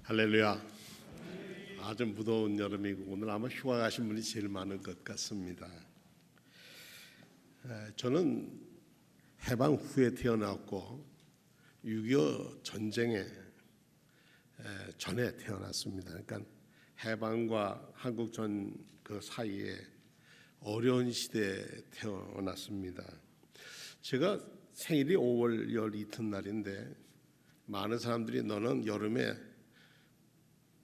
할렐루야. 아주 무더운 여름이고 오늘 아마 휴가 가신 분이 제일 많은 것 같습니다. 저는 해방 후에 태어났고 6.25 전쟁에 전에 태어났습니다. 그러니까 해방과 한국전 그 사이에 어려운 시대에 태어났습니다. 제가 생일이 5월 열 이튿날인데 많은 사람들이 너는 여름에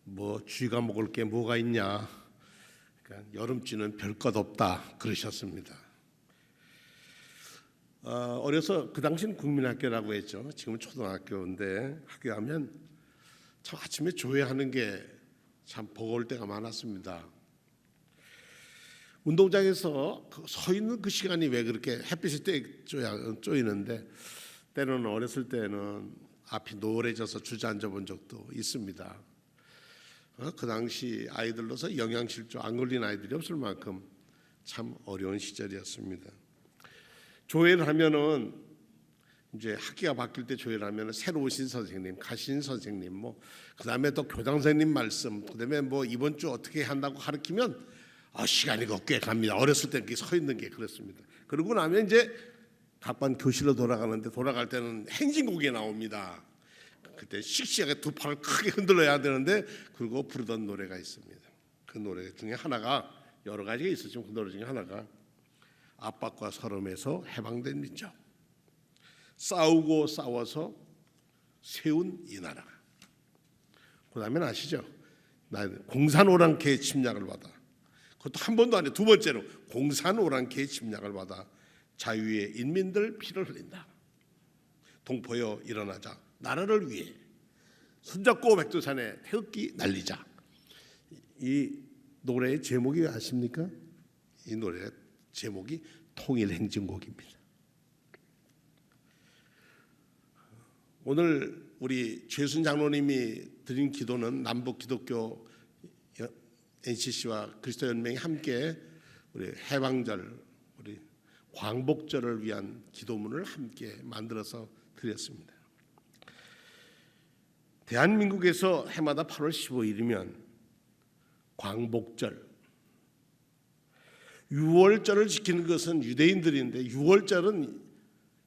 뭐 쥐가 먹을 게 뭐가 있냐, 그러니까 여름쥐는 별 것 없다 그러셨습니다. 어려서 그 당시는 국민학교라고 했죠. 지금은 초등학교인데 학교 가면 참 아침에 조회하는 게 참 버거울 때가 많았습니다. 운동장에서 서 있는 그 시간이 왜 그렇게 햇빛이 쪼이는데 때로는 어렸을 때는 앞이 노래져서 주저앉아 본 적도 있습니다. 그 당시 아이들로서 영양실조 안 걸린 아이들이 없을 만큼 참 어려운 시절이었습니다. 조회를 하면은 이제 학기가 바뀔 때 조회를 하면은 새로 오신 선생님, 가신 선생님, 뭐 그다음에 또 교장 선생님 말씀, 그다음에 뭐 이번 주 어떻게 한다고 가르치면 시간이 꽤 갑니다. 어렸을 때 이렇게 서 있는 게 그렇습니다. 그러고 나면 이제 각반 교실로 돌아가는데 돌아갈 때는 행진곡이 나옵니다. 그때 씩씩하게 두 팔을 크게 흔들어야 되는데 그리고 부르던 노래가 있습니다. 그 노래 중에 하나가 여러 가지가 있었지만 그 노래 중에 하나가 압박과 서름에서 해방된 민족, 싸우고 싸워서 세운 이 나라. 그 다음엔 아시죠? 공산오랑캐의 침략을 받아, 그것도 한 번도 아니고 두 번째로 공산오랑캐의 침략을 받아 자유의 인민들 피를 흘린다. 동포여 일어나자. 나라를 위해 손잡고 백두산에 태극기 날리자. 이 노래의 제목이 아십니까? 이 노래의 제목이 통일행진곡입니다. 오늘 우리 최순 장로님이 드린 기도는 남북 기독교 NCC와 그리스도연맹이 함께 우리 해방절, 우리 광복절을 위한 기도문을 함께 만들어서 드렸습니다. 대한민국에서 해마다 8월 15일이면 광복절, 6월절을 지키는 것은 유대인들인데 6월절은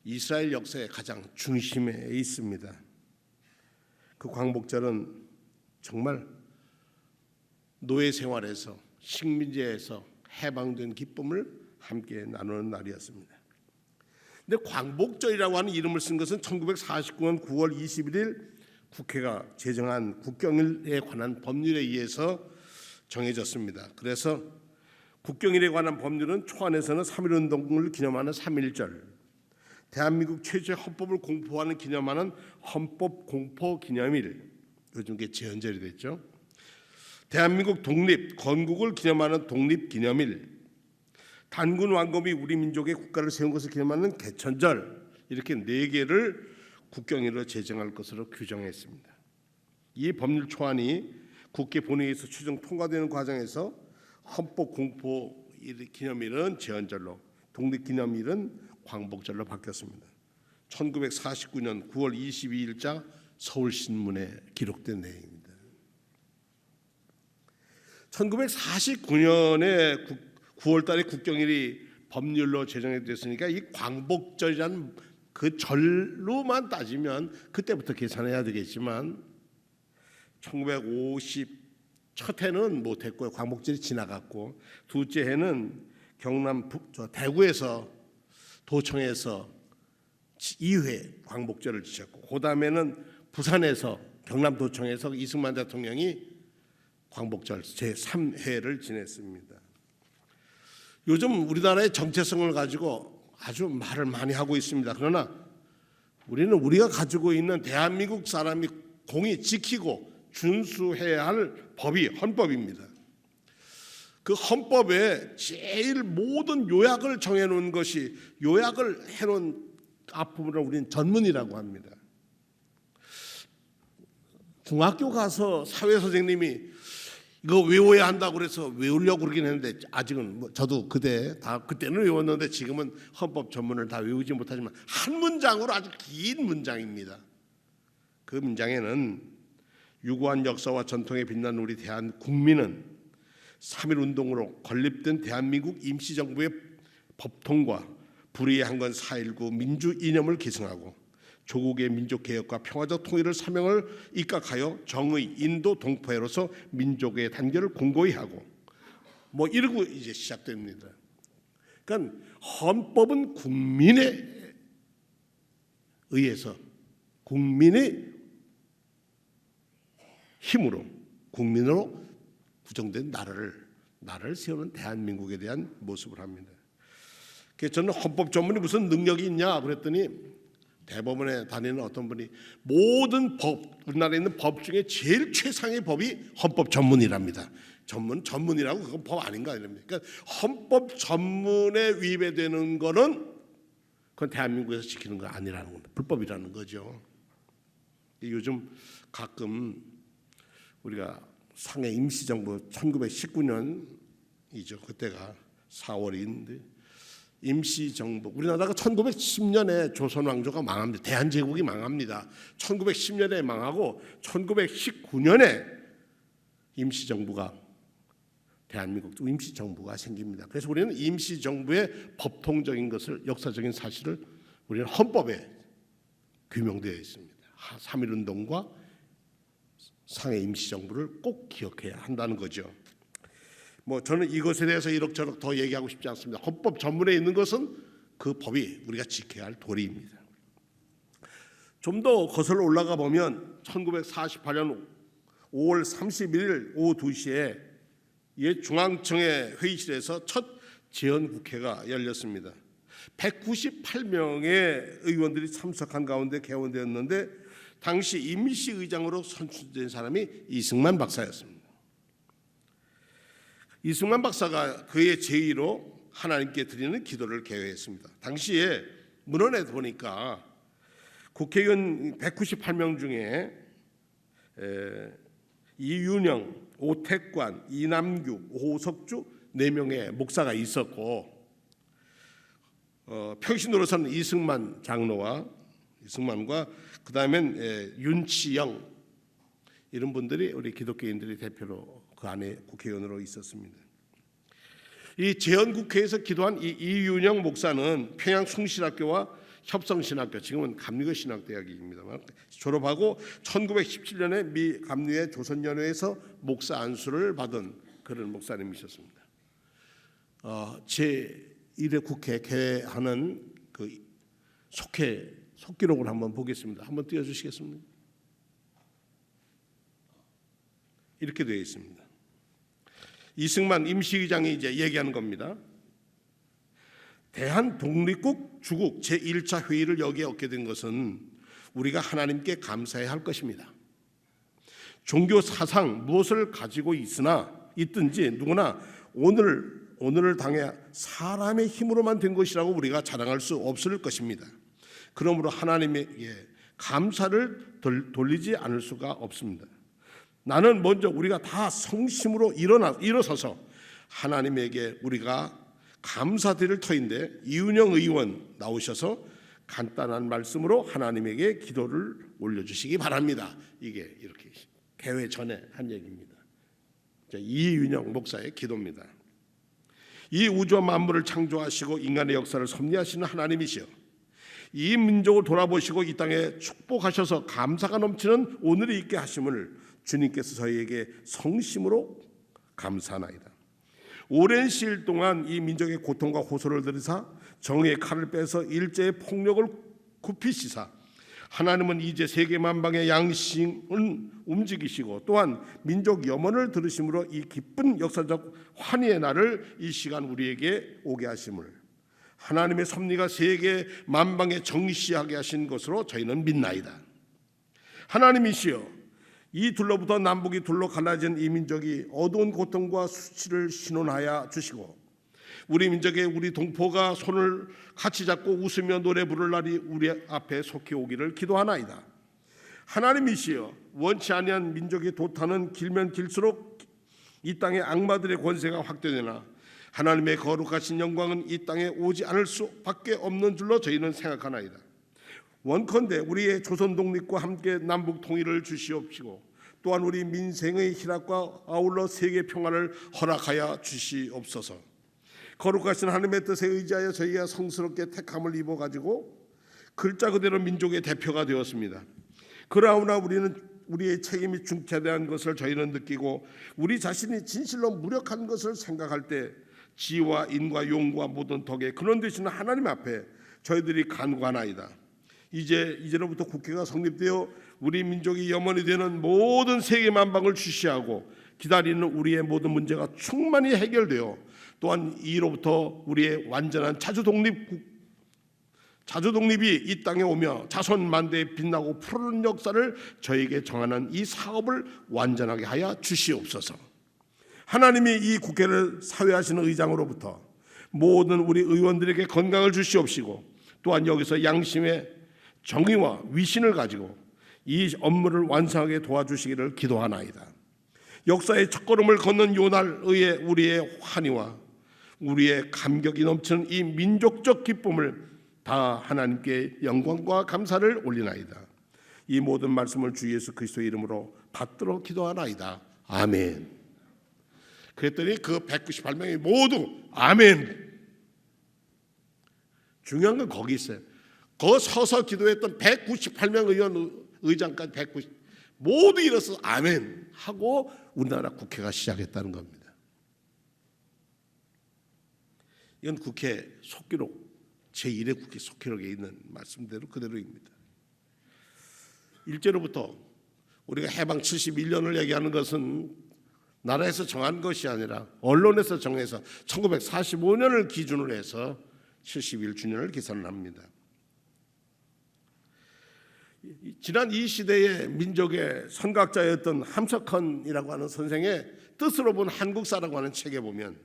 이스라엘 역사의 가장 중심에 있습니다. 그 광복절은 정말 노예 생활에서 식민지에서 해방된 기쁨을 함께 나누는 날이었습니다. 근데 광복절이라고 하는 이름을 쓴 것은 1949년 9월 21일 국회가 제정한 국경일에 관한 법률에 의해서 정해졌습니다. 그래서 국경일에 관한 법률은 초안에서는 3.1운동을 기념하는 3.1절, 대한민국 최초의 헌법을 공포하는 기념하는 헌법 공포 기념일, 요즘 게 제헌절이 됐죠. 대한민국 독립 건국을 기념하는 독립기념일, 단군 왕검이 우리 민족의 국가를 세운 것을 기념하는 개천절, 이렇게 4개를 국경일로 제정할 것으로 규정했습니다. 이 법률 초안이 국회 본회의에서 추정 통과되는 과정에서 헌법 공포 기념일은 제헌절로, 독립기념일은 광복절로 바뀌었습니다. 1949년 9월 22일자 서울신문에 기록된 내용입니다. 1949년에 9월 달에 국경일이 법률로 제정이 됐으니까 이 광복절이라는 그 절로만 따지면 그때부터 계산해야 되겠지만 1950 첫 해는 못했고요. 광복절이 지나갔고, 둘째 해는 경남 대구에서 도청에서 2회 광복절을 지켰고, 그 다음에는 부산에서 경남도청에서 이승만 대통령이 광복절 제3회를 지냈습니다. 요즘 우리나라의 정체성을 가지고 아주 말을 많이 하고 있습니다. 그러나 우리는 우리가 가지고 있는 대한민국 사람이 공히 지키고 준수해야 할 법이 헌법입니다. 그 헌법에 제일 모든 요약을 정해놓은 것이, 요약을 해놓은 앞부분을 우리는 전문이라고 합니다. 중학교 가서 사회 선생님이 이거 외워야 한다고 그래서 외우려고 그러긴 했는데, 아직은 저도 그때는 외웠는데 지금은 헌법 전문을 다 외우지 못하지만 한 문장으로 아주 긴 문장입니다. 그 문장에는 유구한 역사와 전통에 빛난 우리 대한국민은 3.1운동으로 건립된 대한민국 임시정부의 법통과 불의한 건 4.19 민주 이념을 계승하고 조국의 민족개혁과 평화적 통일을 사명을 입각하여 정의 인도 동포회로서 민족의 단결을 공고히 하고 뭐 이러고 이제 시작됩니다. 그러니까 헌법은 국민에 의해서 국민의 힘으로 국민으로 구성된 나라를 세우는 대한민국에 대한 모습을 합니다. 그래서 저는 헌법 전문이 무슨 능력이 있냐 그랬더니 대법원에 다니는 어떤 분이 모든 우리나라에 있는 법 중에 제일 최상의 법이 헌법 전문이랍니다. 전문이라고 그건 법 아닌가 이럽니다. 그러니까 헌법 전문에 위배되는 거는 그건 대한민국에서 지키는 거 아니라는 겁니다. 불법이라는 거죠. 요즘 가끔 우리가 상해 임시정부 1919년이죠. 그때가 4월인데 임시정부 우리나라가 1910년에 조선왕조가 망합니다. 대한제국이 망합니다. 1910년에 망하고 1919년에 임시정부가 대한민국도 임시정부가 생깁니다. 그래서 우리는 임시정부의 법통적인 것을 역사적인 사실을 우리는 헌법에 규명되어 있습니다. 3.1운동과 상해 임시정부를 꼭 기억해야 한다는 거죠. 뭐 저는 이것에 대해서 이럭저럭 더 얘기하고 싶지 않습니다. 헌법 전문에 있는 것은 그 법이 우리가 지켜야 할 도리입니다. 좀 더 거슬러 올라가 보면 1948년 5월 31일 오후 2시에 옛 중앙청의 회의실에서 첫 재헌국회가 열렸습니다. 198명의 의원들이 참석한 가운데 개원되었는데 당시 임시의장으로 선출된 사람이 이승만 박사였습니다. 이승만 박사가 그의 제의로 하나님께 드리는 기도를 개요했습니다. 당시에 문헌에 보니까 국회의원 198명 중에 이윤영, 오택관, 이남규, 오석주 4명의 목사가 있었고 평신도로서는 이승만과 그 다음엔 윤치영 이런 분들이 우리 기독교인들이 대표로 그 안에 국회의원으로 있었습니다. 이 재헌국회에서 기도한 이 이윤영 목사는 평양 숭실학교와 협성신학교 지금은 감리교신학대학입니다만 졸업하고 1917년에 미 감리의 조선연회에서 목사 안수를 받은 그런 목사님이셨습니다. 제1회 국회 개회하는 그 속기록을 한번 보겠습니다. 한번 띄워주시겠습니까? 이렇게 되어 있습니다. 이승만 임시의장이 이제 얘기하는 겁니다. 대한독립국 주국 제1차 회의를 여기에 얻게 된 것은 우리가 하나님께 감사해야 할 것입니다. 종교 사상 무엇을 가지고 있든지 누구나 오늘을 당해 사람의 힘으로만 된 것이라고 우리가 자랑할 수 없을 것입니다. 그러므로 하나님에게 감사를 돌리지 않을 수가 없습니다. 나는 먼저 우리가 다 성심으로 일어서서 하나님에게 우리가 감사드릴 터인데 이윤영 의원 나오셔서 간단한 말씀으로 하나님에게 기도를 올려주시기 바랍니다. 이게 이렇게 개회 전에 한 얘기입니다. 이윤영 목사의 기도입니다. 이 우주와 만물을 창조하시고 인간의 역사를 섭리하시는 하나님이시여, 이 민족을 돌아보시고 이 땅에 축복하셔서 감사가 넘치는 오늘이 있게 하심을 주님께서 저희에게 성심으로 감사하나이다. 오랜 시일 동안 이 민족의 고통과 호소를 들으사 정의의 칼을 빼서 일제의 폭력을 굽히시사 하나님은 이제 세계 만방의 양심을 움직이시고 또한 민족 염원을 들으심으로 이 기쁜 역사적 환희의 날을 이 시간 우리에게 오게 하심을 하나님의 섭리가 세계 만방에 정시하게 하신 것으로 저희는 믿나이다. 하나님이시여, 이 둘로부터 남북이 둘로 갈라진 이 민족이 어두운 고통과 수치를 신원하여 주시고 우리 민족의 우리 동포가 손을 같이 잡고 웃으며 노래 부를 날이 우리 앞에 속히 오기를 기도하나이다. 하나님이시여, 원치 아니한 민족의 도탄은 길면 길수록 이 땅의 악마들의 권세가 확대되나 하나님의 거룩하신 영광은 이 땅에 오지 않을 수밖에 없는 줄로 저희는 생각하나이다. 원컨대 우리의 조선 독립과 함께 남북 통일을 주시옵시고 또한 우리 민생의 희락과 아울러 세계 평화를 허락하여 주시옵소서. 거룩하신 하나님의 뜻에 의지하여 저희가 성스럽게 택함을 입어가지고 글자 그대로 민족의 대표가 되었습니다. 그러나 우리는 우리의 책임이 중차대한 것을 저희는 느끼고 우리 자신이 진실로 무력한 것을 생각할 때 지와 인과 용과 모든 덕에 근원 되시는 하나님 앞에 저희들이 간구하나이다. 이제로부터 국회가 성립되어 우리 민족이 염원이 되는 모든 세계 만방을 주시하고 기다리는 우리의 모든 문제가 충만히 해결되어 또한 이로부터 우리의 완전한 자주 독립이 이 땅에 오며 자손 만대에 빛나고 푸르른 역사를 저에게 정하는 이 사업을 완전하게 하여 주시옵소서. 하나님이 이 국회를 사회하시는 의장으로부터 모든 우리 의원들에게 건강을 주시옵시고 또한 여기서 양심의 정의와 위신을 가지고 이 업무를 완성하게 도와주시기를 기도하나이다. 역사의 첫걸음을 걷는 요날의 우리의 환희와 우리의 감격이 넘치는 이 민족적 기쁨을 다 하나님께 영광과 감사를 올리나이다. 이 모든 말씀을 주 예수 그리스도의 이름으로 받들어 기도하나이다. 아멘. 그랬더니 그 198명이 모두 아멘. 중요한 건 거기 있어요. 거 서서 기도했던 198명 의장까지 190 모두 일어서 아멘 하고 우리나라 국회가 시작했다는 겁니다. 이건 국회 속기록 제1회 국회 속기록에 있는 말씀대로 그대로입니다. 일제로부터 우리가 해방 71년을 얘기하는 것은 나라에서 정한 것이 아니라 언론에서 정해서 1945년을 기준으로 해서 71주년을 기산합니다. 지난 이 시대의 민족의 선각자였던 함석헌이라고 하는 선생의 뜻으로 본 한국사라고 하는 책에 보면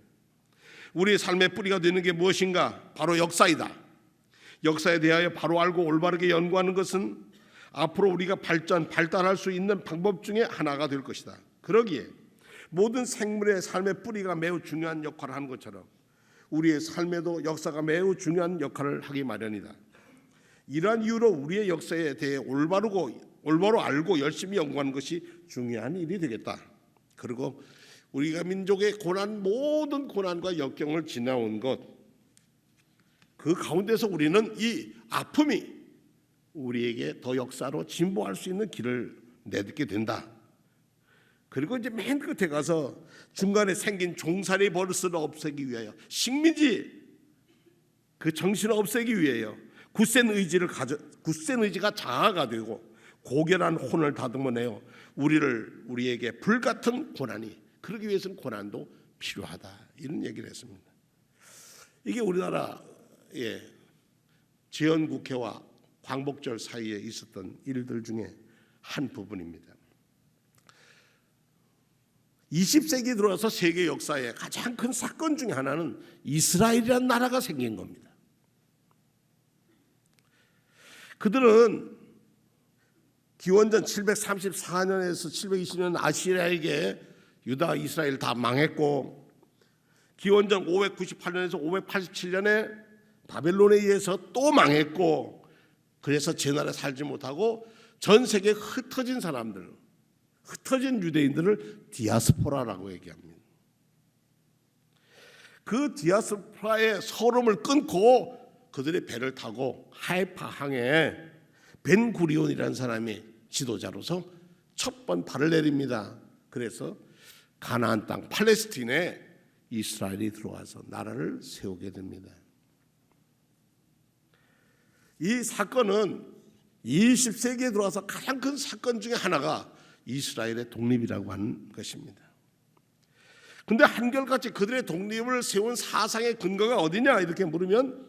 우리의 삶의 뿌리가 되는 게 무엇인가? 바로 역사이다. 역사에 대하여 바로 알고 올바르게 연구하는 것은 앞으로 우리가 발달할 수 있는 방법 중에 하나가 될 것이다. 그러기에 모든 생물의 삶의 뿌리가 매우 중요한 역할을 하는 것처럼 우리의 삶에도 역사가 매우 중요한 역할을 하기 마련이다. 이러한 이유로 우리의 역사에 대해 올바로 알고 열심히 연구하는 것이 중요한 일이 되겠다. 그리고 우리가 민족의 모든 고난과 역경을 지나온 것, 그 가운데서 우리는 이 아픔이 우리에게 더 역사로 진보할 수 있는 길을 내딛게 된다. 그리고 이제 맨 끝에 가서 중간에 생긴 종살이 버릇을 없애기 위하여 식민지 그 정신을 없애기 위하여 굳센 의지가 자아가 되고 고결한 혼을 다듬어내어 우리에게 불같은 고난이 그러기 위해서는 고난도 필요하다. 이런 얘기를 했습니다. 이게 우리나라의 재헌국회와 광복절 사이에 있었던 일들 중에 한 부분입니다. 20세기 들어와서 세계 역사의 가장 큰 사건 중에 하나는 이스라엘이라는 나라가 생긴 겁니다. 그들은 기원전 734년에서 720년 아시리아에게 유다, 이스라엘 다 망했고 기원전 598년에서 587년에 바벨론에 의해서 또 망했고 그래서 제 나라에 살지 못하고 전 세계에 흩어진 사람들, 흩어진 유대인들을 디아스포라라고 얘기합니다. 그 디아스포라의 서름을 끊고 그들의 배를 타고 하이파 항에 벤구리온이라는 사람이 지도자로서 첫 번 발을 내립니다. 그래서 가나안 땅 팔레스틴에 이스라엘이 들어와서 나라를 세우게 됩니다. 이 사건은 20세기에 들어와서 가장 큰 사건 중에 하나가 이스라엘의 독립이라고 하는 것입니다. 그런데 한결같이 그들의 독립을 세운 사상의 근거가 어디냐 이렇게 물으면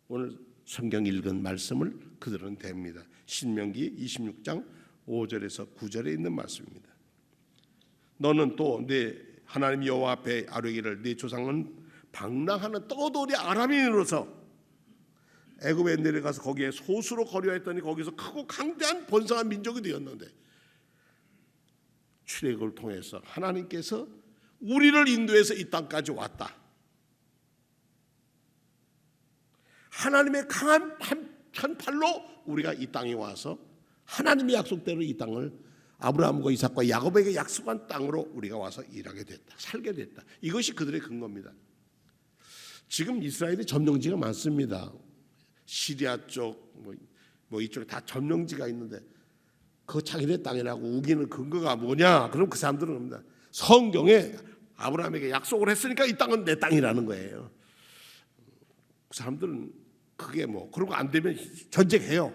오늘 성경 읽은 말씀을 그들은 댑니다. 신명기 26장 5절에서 9절에 있는 말씀입니다. 너는 또 내 하나님 여호와 앞에 아뢰기를 네 조상은 방랑하는 떠돌이 아람인으로서 애굽에 내려가서 거기에 소수로 거류했더니 거기서 크고 강대한 번성한 민족이 되었는데 출애굽을 통해서 하나님께서 우리를 인도해서 이 땅까지 왔다. 하나님의 강한 한 팔로 우리가 이 땅에 와서 하나님의 약속대로 이 땅을 아브라함과 이삭과 야곱에게 약속한 땅으로 우리가 와서 일하게 됐다. 살게 됐다. 이것이 그들의 근거입니다. 지금 이스라엘이 점령지가 많습니다. 시리아 쪽, 뭐 이쪽에 다 점령지가 있는데 그 자기네 땅이라고 우기는 근거가 뭐냐? 그럼 그 사람들은 겁니다. 성경에 아브라함에게 약속을 했으니까 이 땅은 내 땅이라는 거예요. 그 사람들은 그게 뭐 그러고 안 되면 전쟁해요.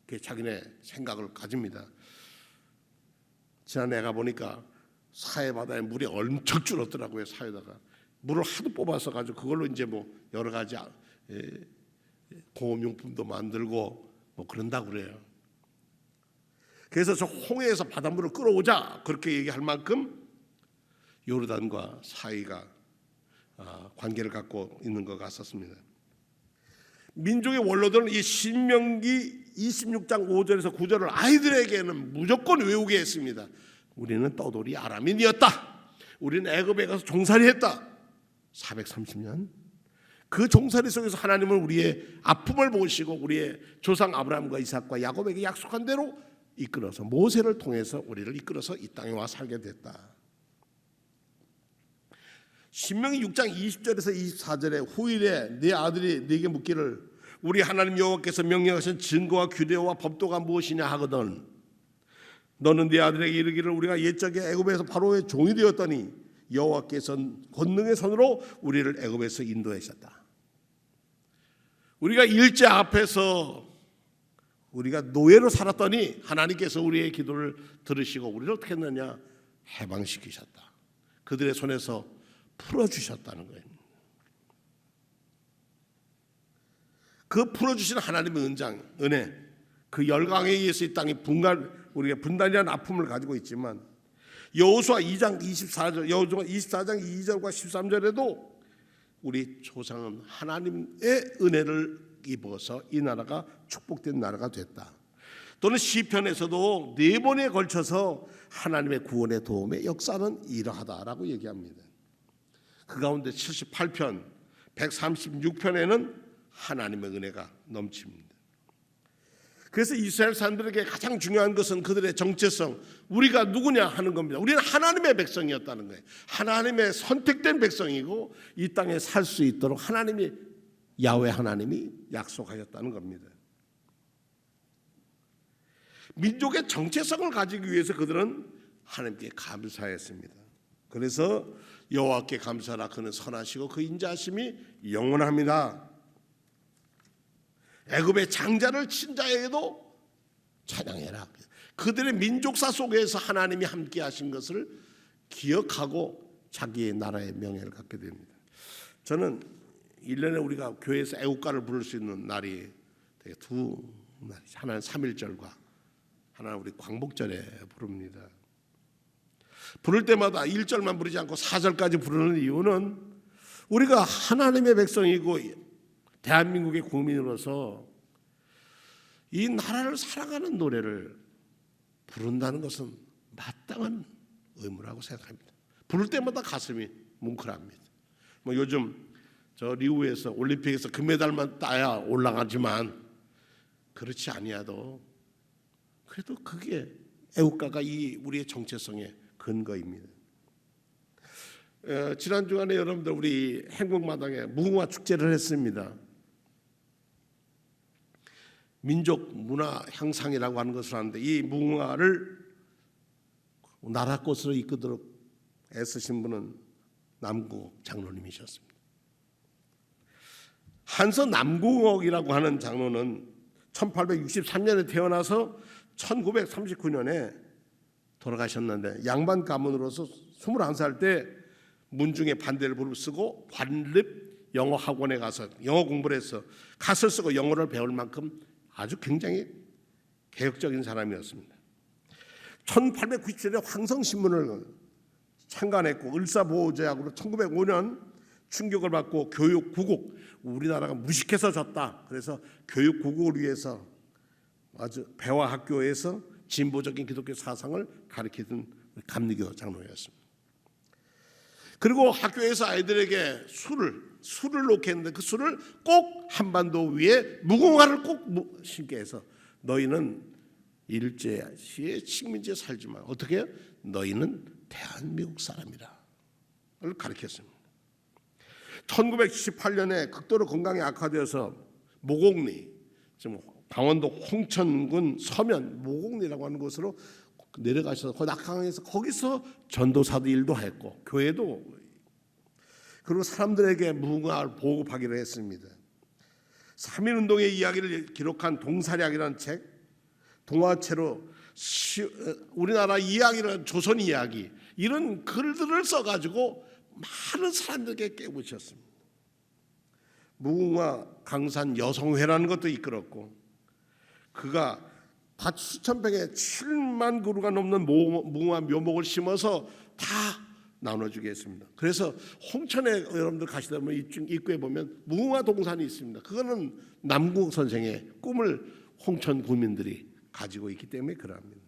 그게 자기네 생각을 가집니다. 지난해 가 보니까 사해 바다에 물이 엄청 줄었더라고요. 사해다가 물을 하도 뽑아서 가지고 그걸로 이제 뭐 여러 가지 공업용품도 만들고 뭐 그런다고 그래요. 그래서 저 홍해에서 바닷물을 끌어오자 그렇게 얘기할 만큼 요르단과 사이가 관계를 갖고 있는 것 같았습니다. 민족의 원로들은 이 신명기 26장 5절에서 9절을 아이들에게는 무조건 외우게 했습니다. 우리는 떠돌이 아람인이었다. 우리는 애굽에 가서 종살이했다. 430년 그 종살이 속에서 하나님은 우리의 아픔을 보시고 우리의 조상 아브라함과 이삭과 야곱에게 약속한 대로 이끌어서 모세를 통해서 우리를 이끌어서 이 땅에 와 살게 됐다. 신명기 6장 20절에서 24절에 후일에 네 아들이 네게 묻기를 우리 하나님 여호와께서 명령하신 증거와 규례와 법도가 무엇이냐 하거든 너는 네 아들에게 이르기를 우리가 옛적에 애굽에서 바로의 종이 되었더니 여호와께서 권능의 손으로 우리를 애굽에서 인도하셨다. 우리가 일제 앞에서 우리가 노예로 살았더니 하나님께서 우리의 기도를 들으시고 우리를 어떻게 했느냐? 해방시키셨다. 그들의 손에서 풀어주셨다는 거예요. 그 풀어주신 하나님의 은혜, 그 열강에 의해서 이 땅이 우리가 분단이라는 아픔을 가지고 있지만 여호수아 2장 24절, 여호수아 24장 2절과 13절에도 우리 조상은 하나님의 은혜를 입어서 이 나라가 축복된 나라가 됐다. 또는 시편에서도 4번에 걸쳐서 하나님의 구원의 도움의 역사는 이러하다라고 얘기합니다. 그 가운데 78편, 136편에는 하나님의 은혜가 넘칩니다. 그래서 이스라엘 사람들에게 가장 중요한 것은 그들의 정체성, 우리가 누구냐 하는 겁니다. 우리는 하나님의 백성이었다는 거예요. 하나님의 선택된 백성이고 이 땅에 살 수 있도록 야훼 하나님이 약속하셨다는 겁니다. 민족의 정체성을 가지기 위해서 그들은 하나님께 감사했습니다. 그래서 여호와께 감사하라. 그는 선하시고 그 인자하심이 영원합니다. 애굽의 장자를 친 자에게도 찬양해라. 그들의 민족사 속에서 하나님이 함께 하신 것을 기억하고 자기의 나라의 명예를 갖게 됩니다. 저는 1년에 우리가 교회에서 애국가를 부를 수 있는 날이 되게 두 날이, 하나는 3.1절과 하나는 우리 광복절에 부릅니다. 부를 때마다 1절만 부르지 않고 4절까지 부르는 이유는 우리가 하나님의 백성이고 대한민국의 국민으로서 이 나라를 사랑하는 노래를 부른다는 것은 마땅한 의무라고 생각합니다. 부를 때마다 가슴이 뭉클합니다. 뭐 요즘 저 리우에서 올림픽에서 금메달만 따야 올라가지만 그렇지 아니어도 그래도 그게 애국가가 우리의 정체성의 근거입니다. 지난 주간에 여러분들 우리 행복마당에 무궁화 축제를 했습니다. 민족 문화 향상이라고 하는 것을 하는데 이 무궁화를 나라 꽃으로 이끄도록 애쓰신 분은 남궁옥 장로님이셨습니다. 한서 남궁옥이라고 하는 장로는 1863년에 태어나서 1939년에 돌아가셨는데 양반 가문으로서 21살 때 문중의 반대를 무릅쓰고 관립 영어 학원에 가서 영어 공부를 해서 갓을 쓰고 영어를 배울 만큼 아주 굉장히 개혁적인 사람이었습니다. 1897년에 황성신문을 창간했고 을사보호제약으로 1905년 충격을 받고 교육구국, 우리나라가 무식해서 졌다. 그래서 교육구국을 위해서 아주 배화학교에서 진보적인 기독교 사상을 가르치던 감리교 장로였습니다. 그리고 학교에서 아이들에게 술을 놓게 했는데 그 술을 꼭 한반도 위에 무궁화를 꼭 심게 해서 너희는 일제시에 식민지에 살지만 어떻게 너희는 대한민국 사람이라 를 가르쳤습니다. 1978년에 극도로 건강이 악화되어서 모곡리, 지금 강원도 홍천군 서면 모곡리라고 하는 곳으로 내려가셔서 거기 낙항에서 거기서 전도사도 일도 했고 교회도, 그리고 사람들에게 무궁화를 보급하기로 했습니다. 3.1운동의 이야기를 기록한 동사략이라는 책, 동화체로 우리나라 이야기를, 조선 이야기, 이런 글들을 써가지고 많은 사람들에게 깨우쳤습니다. 무궁화 강산 여성회라는 것도 이끌었고, 그가 밭 수천 평에 7만 그루가 넘는 무궁화 묘목을 심어서 다 나눠주겠습니다. 그래서 홍천에 여러분들 가시다 보면 입구에 보면 무궁화 동산이 있습니다. 그거는 남궁 선생의 꿈을 홍천 구민들이 가지고 있기 때문에 그럽니다.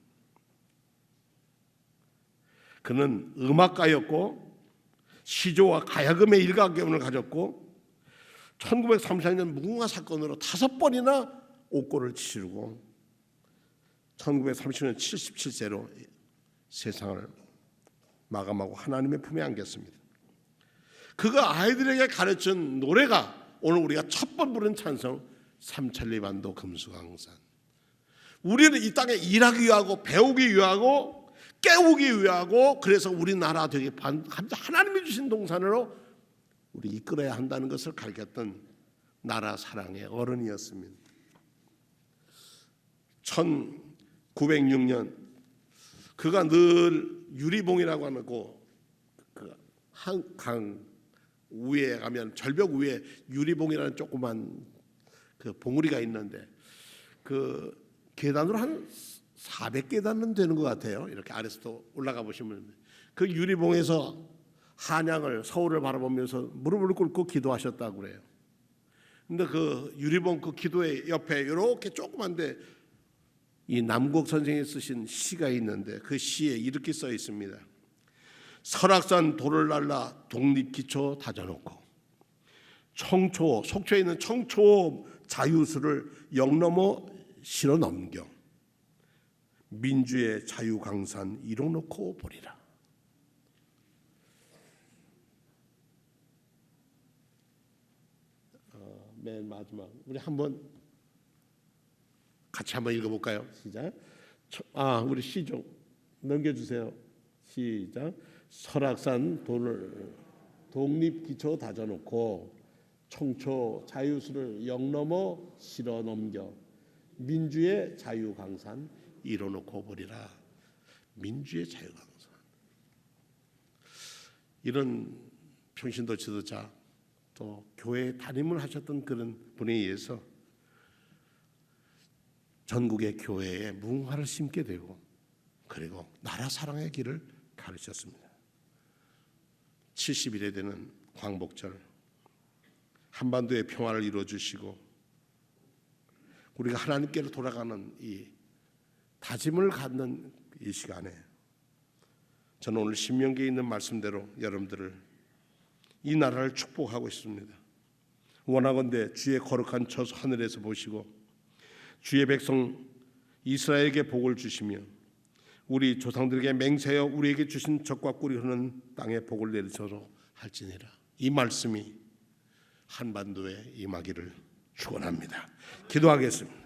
그는 음악가였고 시조와 가야금의 일가견을 가졌고 1934년 무궁화 사건으로 5번이나 옥고를 치르고 1930년 77세로 세상을 마감하고 하나님의 품에 안겼습니다. 그가 아이들에게 가르친 노래가 오늘 우리가 첫 번 부른 찬송 삼천리반도 금수강산. 우리는 이 땅에 일하기 위하고 배우기 위하고 깨우기 위하고, 그래서 우리나라 되게 하나님이 주신 동산으로 우리 이끌어야 한다는 것을 가르쳤던 나라 사랑의 어른이었습니다. 1906년 그가 늘 유리봉이라고 하는 강 위에 가면 절벽 위에 유리봉이라는 조그만 그 봉우리가 있는데 그 계단으로 한 400계단은 되는 것 같아요. 이렇게 아래서도 올라가 보시면 그 유리봉에서 한양을, 서울을 바라보면서 무릎을 꿇고 기도하셨다고 그래요. 근데 그 유리봉 그 기도의 옆에 이렇게 조그만데 이 남국 선생이 쓰신 시가 있는데 그 시에 이렇게 써 있습니다. 설악산 돌을 날라 독립기초 다져놓고 청초, 속초에 있는 청초 자유수를 영넘어 실어 넘겨 민주의 자유강산 이뤄놓고 보리라. 맨 마지막 우리 한번 같이 한번 읽어볼까요? 시작. 우리 시 좀 넘겨주세요. 시작. 설악산 돌을 독립기초 다져놓고 청초 자유수를 영넘어 실어 넘겨 민주의 자유강산 이뤄놓고 보리라. 민주의 자유강산. 이런 평신도 지도자 또 교회 담임을 하셨던 그런 분에 의해서 전국의 교회에 무궁화를 심게 되고 그리고 나라 사랑의 길을 가르쳤습니다. 70일에 되는 광복절 한반도의 평화를 이루어주시고 우리가 하나님께로 돌아가는 이 다짐을 갖는 이 시간에 저는 오늘 신명기에 있는 말씀대로 여러분들을 이 나라를 축복하고 싶습니다. 원하건대 주의 거룩한 첫 하늘에서 보시고 주의 백성 이스라엘에게 복을 주시며 우리 조상들에게 맹세하여 우리에게 주신 젖과 꿀이 흐르는 땅에 복을 내리소서 할지니라. 이 말씀이 한반도에 임하기를 축원합니다. 기도하겠습니다.